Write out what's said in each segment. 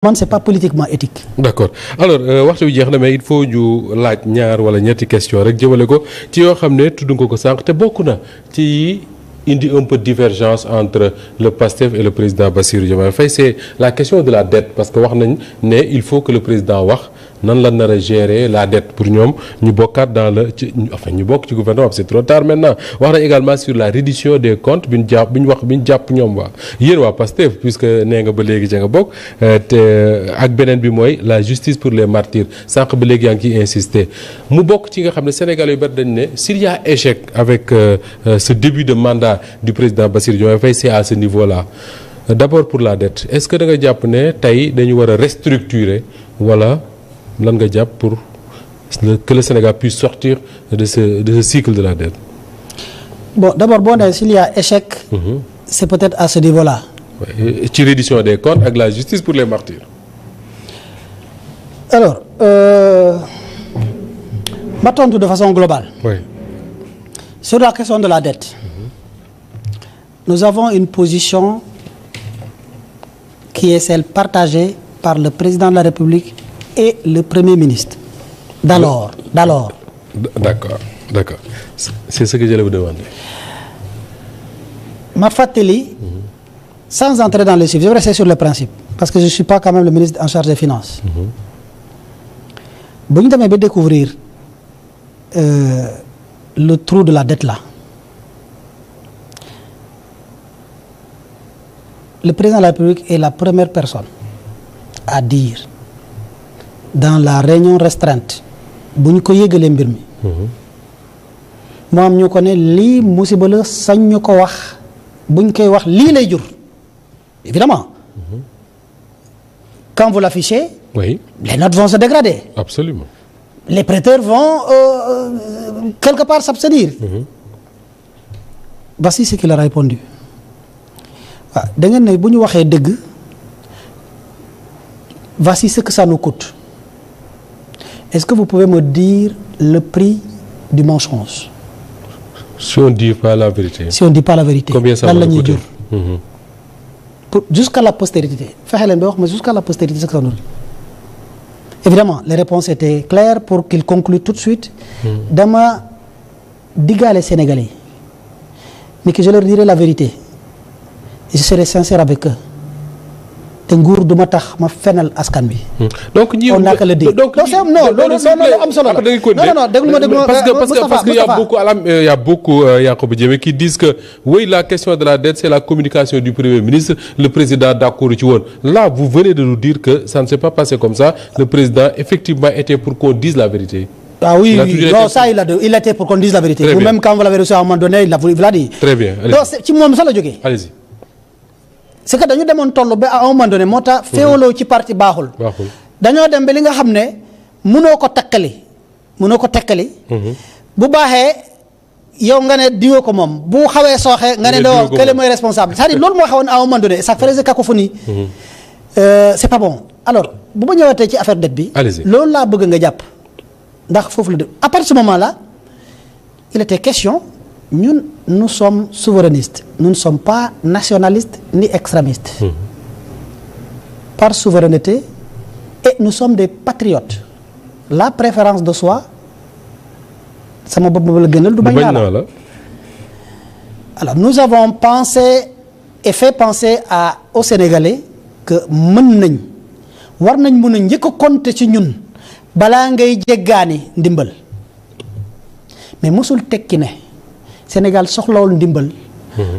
man c'est pas politiquement éthique. d'accord alors waxtu bi jeex na mais il faut ñu laaj ñaar wala ñetti question rek jëmale ko ci yoo xam ne tudd nga ko sànq te bokk na ci indi un peu divergence entre le PASTEF et le président Bassirou Diomaye Faye c'est la question de la dette parce que wax nañ ne il faut que le président wax nan la nar a gérer la dette pour ñoom ñu bokkaat dans le ci enfin ñu bokk ci gouvernement c'est trop tard maintenant wax nañ également sur la reddition des comptes bi ñu jàpp ñoom waa yéen waa PASTEF puisque nee nga ba léegi ca nga bokk te ak beneen bi mooy la justice pour les martyrs sànq ba léegi yaa ngi ciy insister mu bokk ci nga xam ne Sénégal yu bari dañ ne s'il y a échec avec ce début de mandat du président Bassirou Diomaye Faye c'est à ce niveau-là d'abord pour la dette est-ce que da nga jàpp ne tey dañu war a restructurer wala lan nga jàpp pour que le Sénégal puisse sortir de ce cycle de la dette. Bon d'abord boo nee s'il y a échec. C'est peut-être à ce niveau-là. ci reddition des comptes ak la justice pour les martyrs. Alors ma tontu de façon globale. Oui. Sur la question de la dette. Nous avons une position qui est celle partagée par le président de la République et le Premier ministre. D'accord. C'est ce que j'allais vous demander. Ma fàttali, sans entrer dans les chiffres, je vais rester sur le principe parce que je ne suis pas quand même le ministre en charge des finances. Bu ñu demee ba découvrir le trou de la dette là. Le président de la République est la première personne à dire dans la réunion restreinte bu ñu ko yëgalee mbir mi. moo am ñu ko ne lii musiba la sañ ñu ko wax bu ñu koy wax lii lay jur. Évidemment. Quand vous l'affichez. Oui. Les notes vont se dégrader. Absolument. Les prêteurs vont quelque part s'abstenir. Voici ce qu'il a répondu. waaw da ngeen ne bu ñu waxee dëgg voici ce que ça nous coûte est-ce que vous pouvez me dire le prix du mensonge? Si on dit pas la vérité. Combien ça va nous coûter? Pour jusqu'à la postérité fexe leen ba wax ma jusqu'à la postérité ce que ça nous dit. Évidemment les réponses étaient claires pour qu'il conclue tout de suite. dama diggaale Sénégalais mais que je leur dirai la vérité. Je serai sincère avec eux te nguur du ma tax ma fenal askan bi. donc ñi on n'a qu'à le dire. donc non loolu am solo la non déglu ma parce que y a beaucoup Yankhoba Diémé qui disent que oui la question de la dette c'est la communication du Premier ministre le président d'accord ci woon là vous venez de nous dire que ça ne s'est pas passé comme ça le président effectivement était pour qu'on dise la vérité. Ah oui, non, ça il était pour qu'on dise la vérité. Vous même quand vous l'avez reçu à un moment donné, il l'a dit. Très bien. Donc ci moom sax la jógee. Allez-y. C'est que dañu demoon toll ba à un moment donné moo tax féewaloo ci parti baaxul. dañoo dem ba li nga xam ne mënoo ko tekkali. bu baaxee yow nga ne diwoo ko moom bu xawee sooxee nga ne doo kële mooy responsable c'est-à-dire loolu moo xawoon à un moment donné ça faisait cacophonie. C'est pas bon alors bu ma ñëwaatee ci affaire dette bi. loolu laa bëgg nga jàpp ndax foofu la de à partir de ce moment-là il était question. Nous sommes souverainistes. Nous ne sommes pas nationalistes ni extrémistes. Par souveraineté, et nous sommes des patriotes. La préférence de soi, ça m'a beaucoup de bañ. Alors, nous avons pensé et fait penser aux Sénégalais que war nañ mën a njëkk a compter ci ñun balaa ngay jéggaani ndimbal mais mosul tekki ne. Sénégal soxlawul ndimbal.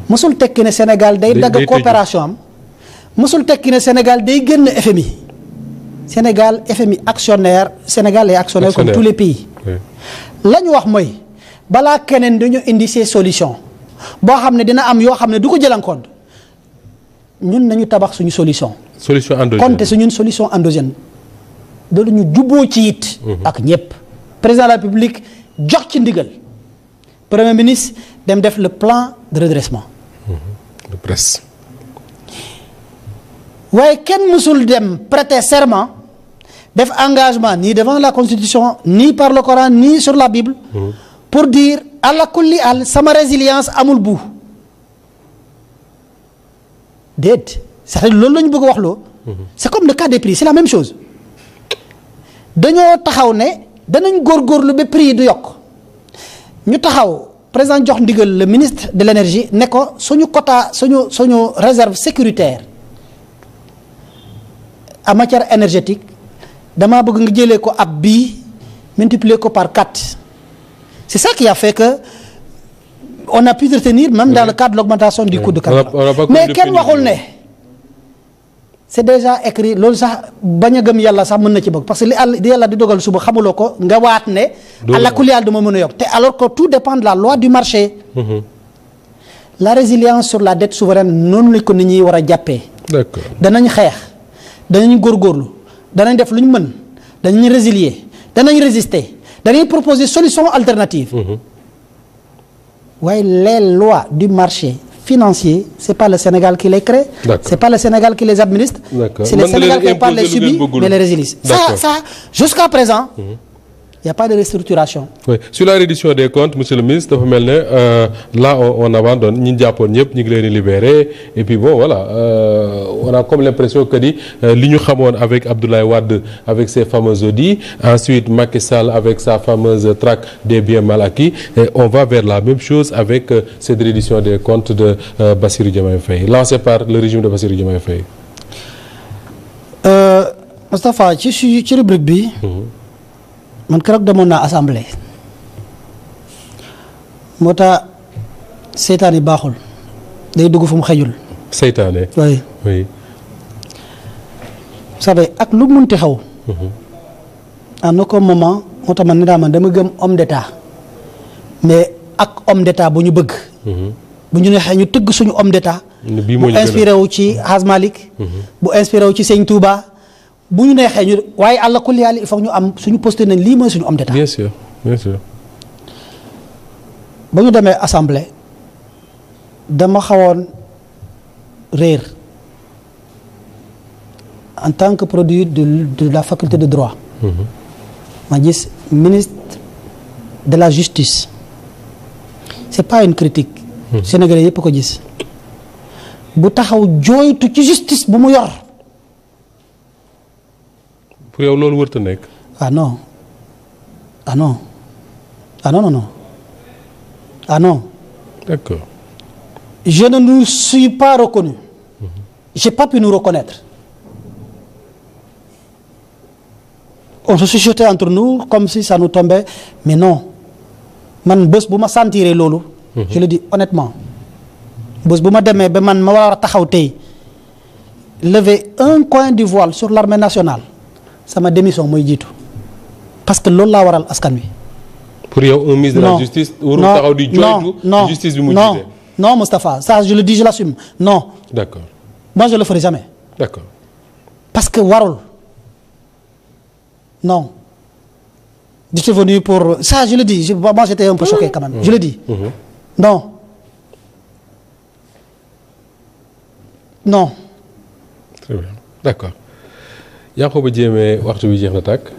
mosul tekki ne Sénégal day dagg coopération am. mosul tekki ne Sénégal day génn FMI. Sénégal FMI actionnaire Sénégal est actionnaire comme tous les pays. la ñu wax mooy balaa keneen dañu indi ces solutions boo xam ne dina am yoo xam ne du ko jëlankoon ñun nañu tabax suñu solution. solution endogène compte suñu solution endogène. loolu ñu jubboo ci it. ak ñëpp président de la République jox ci ndigal. Premier ministre dem def le plan de redressement. de presse. waaye kenn mësul dem prêter serment def engagement ni devant la Constitution ni par le Coran ni sur la Bible. pour dire ala kulli al sama résilience amul bu. déet c'est-à-dire loolu la ñu bëgg a wax loo c'est comme le cas des prix c'est la même chose dañoo taxaw ne danañ góorgóorlu ba prix yi du yokk ñu taxaw président jox ndigal le ministre de l'énergie ne ko suñu quota suñu réserve sécuritaire en matière énergétique damaa bëgg nga jëlee ko ab bii multiplier ko par 4 c'est ça qui a fait que on a pu retenir même dans le cadre de l'augmentation du coût de carburant mais kenn waxul ne c'est déjà écrit loolu sax bañ a gëm yàlla sax mën na ci bokk parce que li yàlla di dogal suba xamuloo ko nga waat ne àla kulli yàlla duma mën a yokk te alors que tout dépend de la loi du marché la résilience sur la dette souveraine noonu lañ ko nit ñi war a jàppee d'accord danañ xeex danañ góorgóorlu danañ def lu ñu mën danañ résilier danañ résister danañ proposer solution alternative waaye les lois du marché financier c'est pas le Sénégal qui les crée c'est pas le Sénégal qui les administre c'est le Sénégal qui par les subit mais les résilie ça jusqu'à présent il y a pas de restructuration oui sur la reddition des comptes monsieur le ministre dafa mel ne là on abandonne ñi jàppoon ñëpp ñu ngi leen di libérer et puis bon voilà on a comme l'impression que ni li ñu xamoon avec Abdoulaye Wade avec ses fameux audits ensuite Macky Sall avec sa fameuse traque des biens mal acquis et on va vers la même chose avec cette reddition des comptes de Bassirou Diomaye Faye lancé par le régime de Bassirou Diomaye Faye Moustapha ci rubrique bi man keroog demoon naa assemblée moo tax seytaan yi baaxul day dugg fu mu xejul. seytaane. oui oui. vous savez ak lu munti xew. en aucun moment moo tax man ne daa man dama gëm homme d'état mais ak homme d'état bu ñu bëgg. bu ñu neexee ñu tëgg suñu homme d'état. bii moo bu inspiré wu ci Hadj Malick. bu inspiré wu ci Sëñ Touba. bu ñu neexee ñu waaye àlla kulli yàlla il faut ñu am suñu posté nañ lii mooy suñu homme d'état. bien sûr bien sûr. ba ñu demee assemblée dama xawoon réer en tant que produit de la faculté de droit. ma gis ministre de la justice c'est pas une critique. Sénégalais yëpp ko gis bu taxaw jooytu ci justice bu mu yor. pour yow loolu wërta nekk. ah non ah non ah non non non ah non. d'accord. je ne nous suis pas reconnu. j'ai pas pu nous reconnaître. on se chuchotait entre nous comme si ça nous tombait mais non man bés bu ma sentiree loolu. je le dis honnêtement bés bu ma demee ba man ma war a taxaw tey lever un coin du voile sur l'armée nationale. sama démission mooy jiitu parce que loolu laa waral askan wi. pour yow un ministre de la justice. warul taxaw di jooytu justice bi mu jiite. non Moustapha ça je le dis je l'assume non. d'accord. moi je le ferai jamais. d'accord. parce que warul non. j'étais venu pour ça je le dis moi j'étais un peu choqué quand même. je le dis. non. non. très bien d'accord. Yankhoba Diémé waxtu bi jeex na tàkk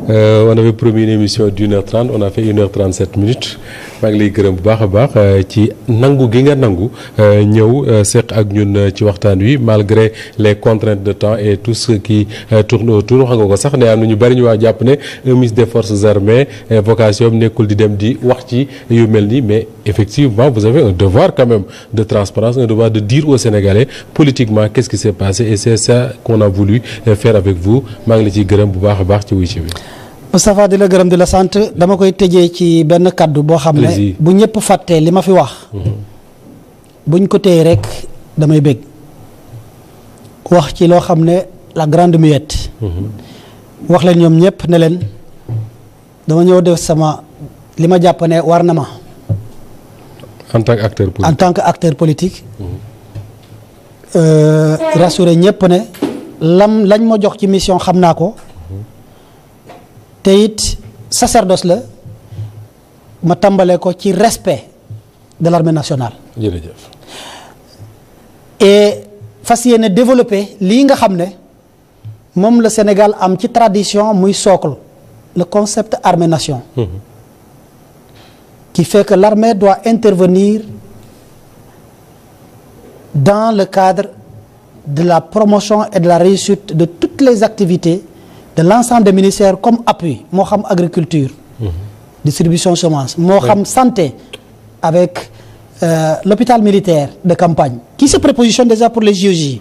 on avait promis une émission d'1h30 on a fait 1h37 minutes maa ngi lay gërëm bu baax a baax ci nangu gi nga nangu ñëw seq ak ñun ci waxtaan wi malgré les contraintes de temps et tout ce qui tourne autour wax nga ko sax ne am na ñu bari ñu waa jàpp ne un ministre des forces armées vocation nekkul di dem di wax ci yu mel nii mais effectivement vous avez un devoir quand même de transparence un devoir de dire aux Sénégalais politiquement qu'est-ce qui s'est passé et c'est ça qu'on a voulu faire avec vous maa ngi la ciy gërëm bu baax a baax ci wuy ci bi. Moustapha di la gërëm di la sant dama koy tëjee ci benn kaddu boo xam ne bu ñëpp fàttee li ma fi wax buñ ko téye rek damay bég wax ci loo xam ne la grande muette wax leen ñoom ñëpp ne leen dama ñëw def sama li ma jàpp ne war na ma en tant qu'acteur politique en tant qu'acteur politique rassurer ñëpp ne lañ ma jox ci mission xam naa ko te it sacerdoce la ma tàmbalee ko ci respect de l'armée nationale. jërëjëf. et fas yéene développer lii nga xam ne moom la Sénégal am ci tradition muy socle le concept armée nation. qui fait que l'armée doit intervenir dans le cadre de la promotion et de la réussite de toutes les activités de l'ensemble des ministères comme appui moo xam agriculture distribution semence moo xam santé avec l'hôpital militaire de campagne qui se prépositionne déjà pour les JOJ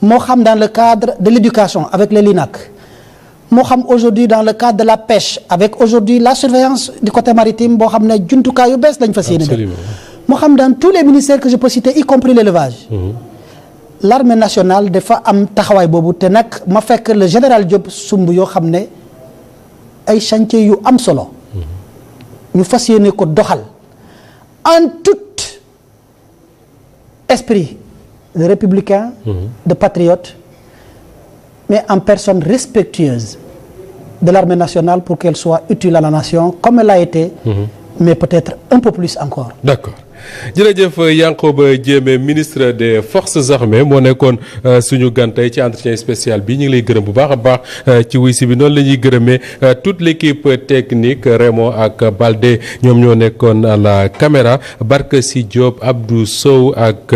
moo xam dans le cadre de l'éducation avec les LINAC moo xam aujourd'hui dans le cadre de la pêche avec aujourd'hui la surveillance du côté maritime boo xam ne jumtukaay yu bees lañ fas yéene def moo xam dans tous les ministères que je peux citer y compris l'élevage l'armée nationale dafa am taxawaay boobu te nag ma fekk le général Diop sumb yoo xam ne ay chantier yu am solo ñu fas yéene ko doxal en tout esprit de républicain de patriote mais en personne respectueuse de l'armée nationale pour qu'elle soit utile à la nation comme elle a été mais peut-être un peu plus encore. D'accord. jërëjëf Yankhoba Diémé ministre des forces armées moo nekkoon suñu gan tey ci entretien spécial bi ñu ngi lay gërëm bu baax a baax ci wuy si bi noonu la ñuy gërëmee toute l'équipe technique Raymond ak Baldé ñoom ñoo nekkoon à la caméra Barka Si Diop Abdou Sow ak